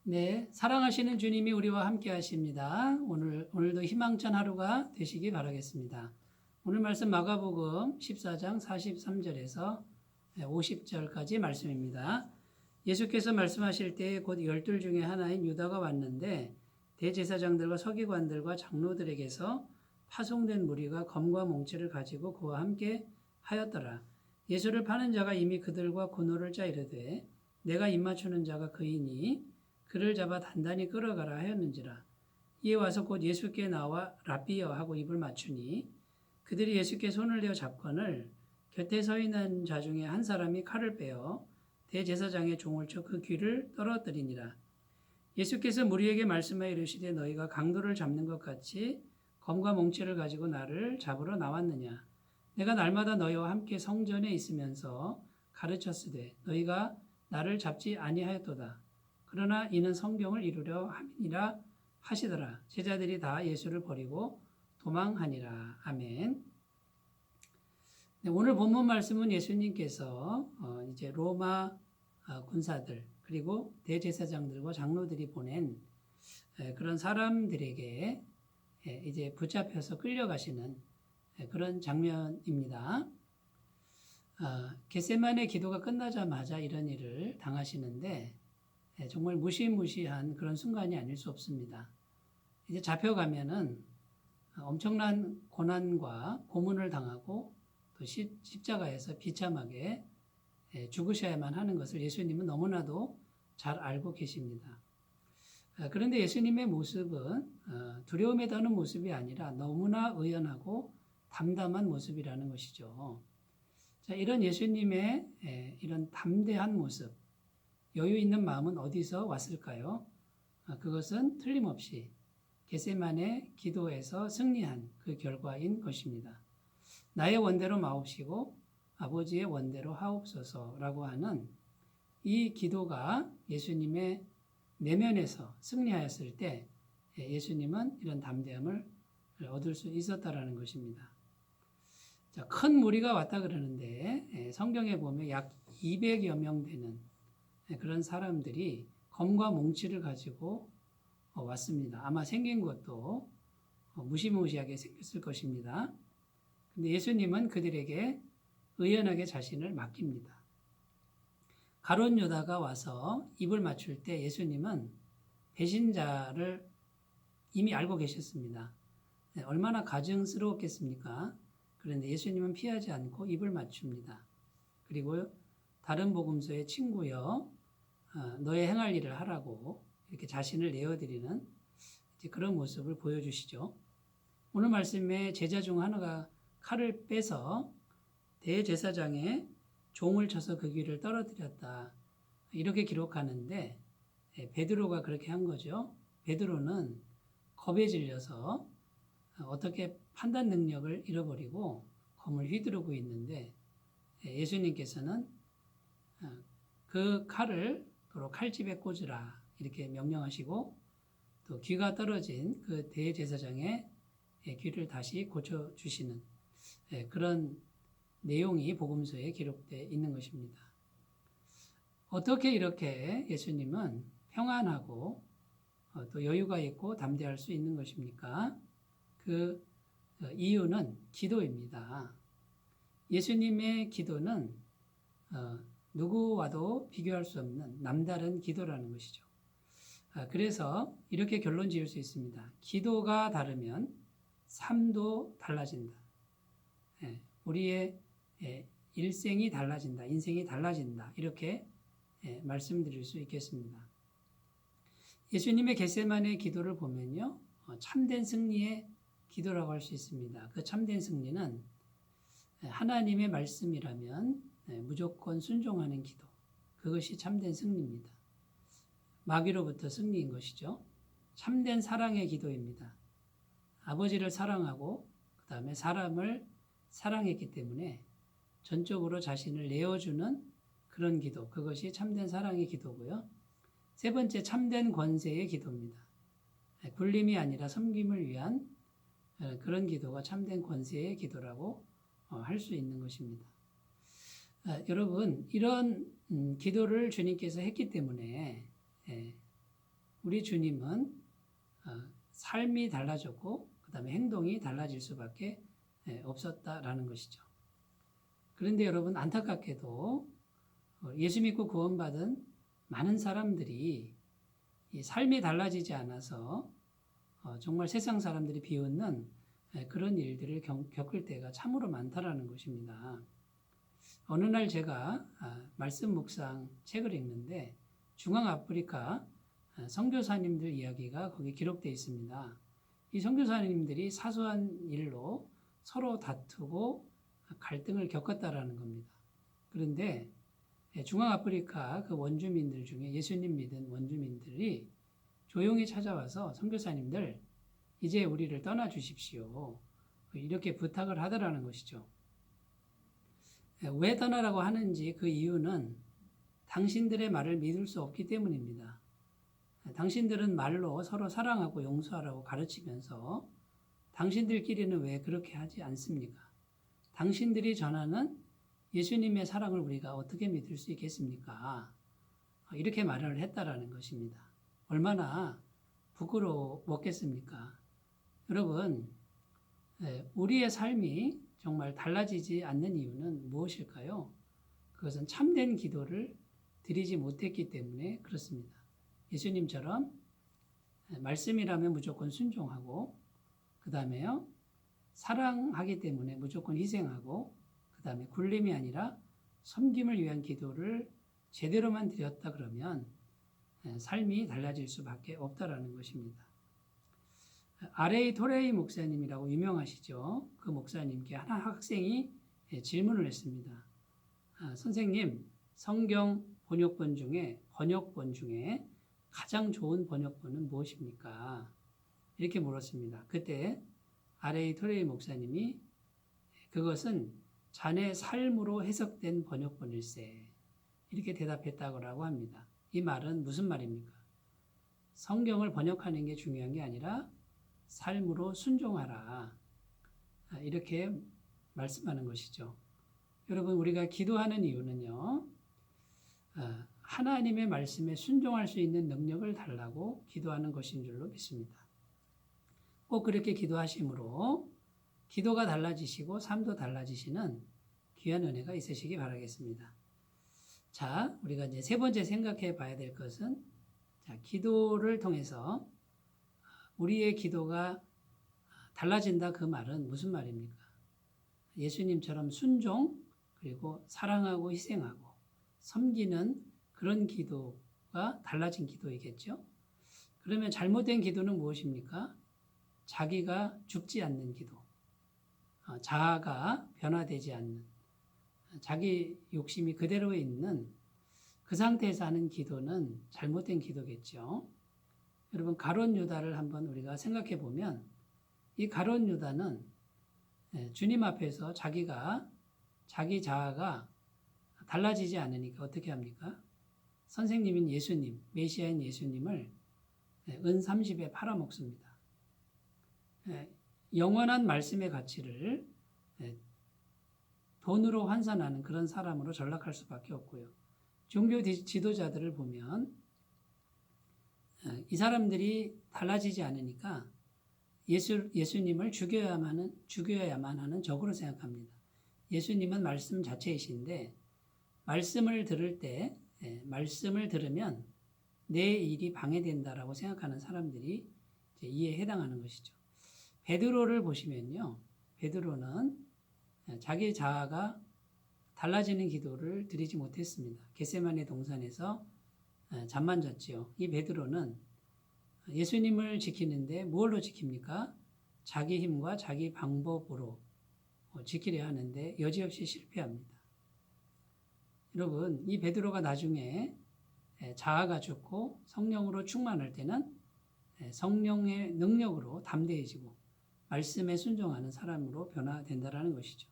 네, 사랑하시는 주님이 우리와 함께 하십니다. 오늘도 희망찬 하루가 되시기 바라겠습니다. 오늘 말씀 마가복음 14장 43절에서 50절까지 말씀입니다. 예수께서 말씀하실 때 곧 열둘 중에 하나인 유다가 왔는데 대제사장들과 서기관들과 장로들에게서 파송된 무리가 검과 몽치를 가지고 그와 함께 하였더라. 예수를 파는 자가 이미 그들과 군호를 짜 이르되 내가 입맞추는 자가 그이니 그를 잡아 단단히 끌어가라 하였는지라. 이에 와서 곧 예수께 나와 랍비여 하고 입을 맞추니 그들이 예수께 손을 대어 잡거늘 곁에 서 있는 자 중에 한 사람이 칼을 빼어 대제사장의 종을 쳐 그 귀를 떨어뜨리니라. 예수께서 무리에게 말씀하여 이르시되 너희가 강도를 잡는 것 같이 검과 몽치를 가지고 나를 잡으러 나왔느냐. 내가 날마다 너희와 함께 성전에 있으면서 가르쳤으되 너희가 나를 잡지 아니하였도다. 그러나 이는 성경을 이루려 함이니라 하시더라. 제자들이 다 예수를 버리고 도망하니라. 아멘. 네, 오늘 본문 말씀은 예수님께서 이제 로마 군사들 그리고 대제사장들과 장로들이 보낸 그런 사람들에게 이제 붙잡혀서 끌려가시는 그런 장면입니다. 겟세마네 기도가 끝나자마자 이런 일을 당하시는데 정말 무시무시한 그런 순간이 아닐 수 없습니다. 이제 잡혀가면은 엄청난 고난과 고문을 당하고 또 십자가에서 비참하게 죽으셔야만 하는 것을 예수님은 너무나도 잘 알고 계십니다. 그런데 예수님의 모습은 두려움에 더는 모습이 아니라 너무나 의연하고 담담한 모습이라는 것이죠. 자, 이런 예수님의 이런 담대한 모습, 여유 있는 마음은 어디서 왔을까요? 그것은 틀림없이 겟세마네 기도에서 승리한 그 결과인 것입니다. 나의 원대로 마옵시고 아버지의 원대로 하옵소서라고 하는 이 기도가 예수님의 내면에서 승리하였을 때 예수님은 이런 담대함을 얻을 수 있었다라는 것입니다. 자, 큰 무리가 왔다 그러는데 성경에 보면 약 200여 명 되는 그런 사람들이 검과 몽치를 가지고 왔습니다. 아마 생긴 것도 무시무시하게 생겼을 것입니다. 근데 예수님은 그들에게 의연하게 자신을 맡깁니다. 가룟 유다가 와서 입을 맞출 때 예수님은 배신자를 이미 알고 계셨습니다. 얼마나 가증스러웠겠습니까? 그런데 예수님은 피하지 않고 입을 맞춥니다. 그리고 다른 복음서의 친구여 너의 행할 일을 하라고 이렇게 자신을 내어드리는 그런 모습을 보여주시죠. 오늘 말씀에 제자 중 하나가 칼을 빼서 대제사장의 종을 쳐서 그 귀를 떨어뜨렸다. 이렇게 기록하는데 베드로가 그렇게 한 거죠. 베드로는 겁에 질려서 어떻게 판단 능력을 잃어버리고 검을 휘두르고 있는데 예수님께서는 그 칼을 도로 칼집에 꽂으라 이렇게 명령하시고 또 귀가 떨어진 그 대제사장의 귀를 다시 고쳐주시는 그런 내용이 복음서에 기록되어 있는 것입니다. 어떻게 이렇게 예수님은 평안하고 또 여유가 있고 담대할 수 있는 것입니까? 그 이유는 기도입니다. 예수님의 기도는 누구와도 비교할 수 없는 남다른 기도라는 것이죠. 그래서 이렇게 결론 지을 수 있습니다. 기도가 다르면 삶도 달라진다. 우리의 일생이 달라진다. 인생이 달라진다. 이렇게 말씀드릴 수 있겠습니다. 예수님의 겟세마네 기도를 보면요. 참된 승리의 기도라고 할 수 있습니다. 그 참된 승리는 하나님의 말씀이라면 무조건 순종하는 기도. 그것이 참된 승리입니다. 마귀로부터 승리인 것이죠. 참된 사랑의 기도입니다. 아버지를 사랑하고 그 다음에 사람을 사랑했기 때문에 전적으로 자신을 내어주는 그런 기도. 그것이 참된 사랑의 기도고요. 세 번째, 참된 권세의 기도입니다. 굴림이 아니라 섬김을 위한 그런 기도가 참된 권세의 기도라고 할 수 있는 것입니다. 여러분, 이런 기도를 주님께서 했기 때문에 우리 주님은 삶이 달라졌고 그 다음에 행동이 달라질 수밖에 없었다라는 것이죠. 그런데 여러분 안타깝게도 예수 믿고 구원받은 많은 사람들이 이 삶이 달라지지 않아서 정말 세상 사람들이 비웃는 그런 일들을 겪을 때가 참으로 많다라는 것입니다. 어느 날 제가 말씀 묵상 책을 읽는데 중앙아프리카 선교사님들 이야기가 거기 기록되어 있습니다. 이 선교사님들이 사소한 일로 서로 다투고 갈등을 겪었다라는 겁니다. 그런데 중앙아프리카 그 원주민들 중에 예수님 믿은 원주민들이 조용히 찾아와서 선교사님들 이제 우리를 떠나 주십시오. 이렇게 부탁을 하더라는 것이죠. 왜 떠나라고 하는지 그 이유는 당신들의 말을 믿을 수 없기 때문입니다. 당신들은 말로 서로 사랑하고 용서하라고 가르치면서 당신들끼리는 왜 그렇게 하지 않습니까? 당신들이 전하는 예수님의 사랑을 우리가 어떻게 믿을 수 있겠습니까? 이렇게 말을 했다라는 것입니다. 얼마나 부끄러웠겠습니까? 여러분, 우리의 삶이 정말 달라지지 않는 이유는 무엇일까요? 그것은 참된 기도를 드리지 못했기 때문에 그렇습니다. 예수님처럼 말씀이라면 무조건 순종하고 그 다음에요 사랑하기 때문에 무조건 희생하고 그 다음에 굴림이 아니라 섬김을 위한 기도를 제대로만 드렸다 그러면 삶이 달라질 수밖에 없다라는 것입니다. R.A. 토레이 목사님이라고 유명하시죠. 그 목사님께 한 학생이 질문을 했습니다. 선생님, 성경 번역본 중에 가장 좋은 번역본은 무엇입니까? 이렇게 물었습니다. 그때 R.A. 토레이 목사님이 그것은 자네 삶으로 해석된 번역본일세 이렇게 대답했다고 합니다. 이 말은 무슨 말입니까? 성경을 번역하는 게 중요한 게 아니라 삶으로 순종하라 이렇게 말씀하는 것이죠. 여러분 우리가 기도하는 이유는요. 하나님의 말씀에 순종할 수 있는 능력을 달라고 기도하는 것인 줄로 믿습니다. 꼭 그렇게 기도하심으로 기도가 달라지시고 삶도 달라지시는 귀한 은혜가 있으시기 바라겠습니다. 자, 우리가 이제 세 번째 생각해 봐야 될 것은 기도를 통해서 우리의 기도가 달라진다 그 말은 무슨 말입니까? 예수님처럼 순종 그리고 사랑하고 희생하고 섬기는 그런 기도가 달라진 기도이겠죠. 그러면 잘못된 기도는 무엇입니까? 자기가 죽지 않는 기도, 자아가 변화되지 않는, 자기 욕심이 그대로 있는 그 상태에서 하는 기도는 잘못된 기도겠죠. 여러분 가룟 유다를 한번 우리가 생각해 보면 이 가룟 유다는 주님 앞에서 자기 자아가 달라지지 않으니까 어떻게 합니까? 선생님인 예수님, 메시아인 예수님을 은 30에 팔아먹습니다. 영원한 말씀의 가치를 돈으로 환산하는 그런 사람으로 전락할 수밖에 없고요. 종교 지도자들을 보면 이 사람들이 달라지지 않으니까 예수님을 죽여야만 하는 적으로 생각합니다. 예수님은 말씀 자체이신데 말씀을 들으면 내 일이 방해된다라고 생각하는 사람들이 이에 해당하는 것이죠. 베드로를 보시면요. 베드로는 자기 자아가 달라지는 기도를 드리지 못했습니다. 겟세마네 동산에서 잠만 잤지요. 이 베드로는 예수님을 지키는데 무엇로 지킵니까? 자기 힘과 자기 방법으로 지키려 하는데 여지없이 실패합니다. 여러분, 이 베드로가 나중에 자아가 죽고 성령으로 충만할 때는 성령의 능력으로 담대해지고 말씀에 순종하는 사람으로 변화된다라는 것이죠.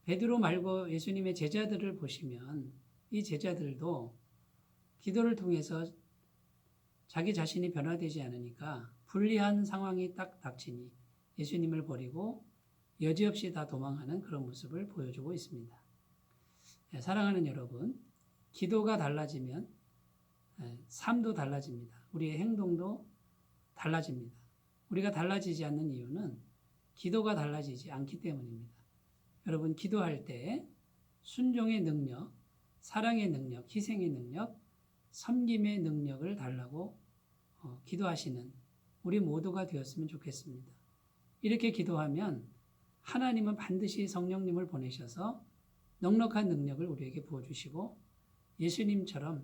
베드로 말고 예수님의 제자들을 보시면 이 제자들도 기도를 통해서 자기 자신이 변화되지 않으니까 불리한 상황이 딱 닥치니 예수님을 버리고 여지없이 다 도망하는 그런 모습을 보여주고 있습니다. 사랑하는 여러분, 기도가 달라지면 삶도 달라집니다. 우리의 행동도 달라집니다. 우리가 달라지지 않는 이유는 기도가 달라지지 않기 때문입니다. 여러분, 기도할 때 순종의 능력, 사랑의 능력, 희생의 능력, 섬김의 능력을 달라고 기도하시는 우리 모두가 되었으면 좋겠습니다. 이렇게 기도하면 하나님은 반드시 성령님을 보내셔서 넉넉한 능력을 우리에게 부어주시고 예수님처럼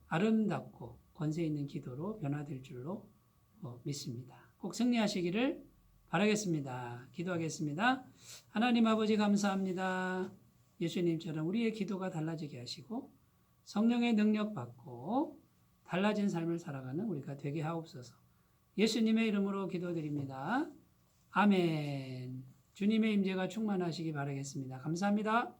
아름답고 권세 있는 기도로 변화될 줄로 믿습니다. 꼭 승리하시기를 바라겠습니다. 기도하겠습니다. 하나님 아버지 감사합니다. 예수님처럼 우리의 기도가 달라지게 하시고 성령의 능력 받고 달라진 삶을 살아가는 우리가 되게 하옵소서. 예수님의 이름으로 기도드립니다. 아멘. 주님의 임재가 충만하시기 바라겠습니다. 감사합니다.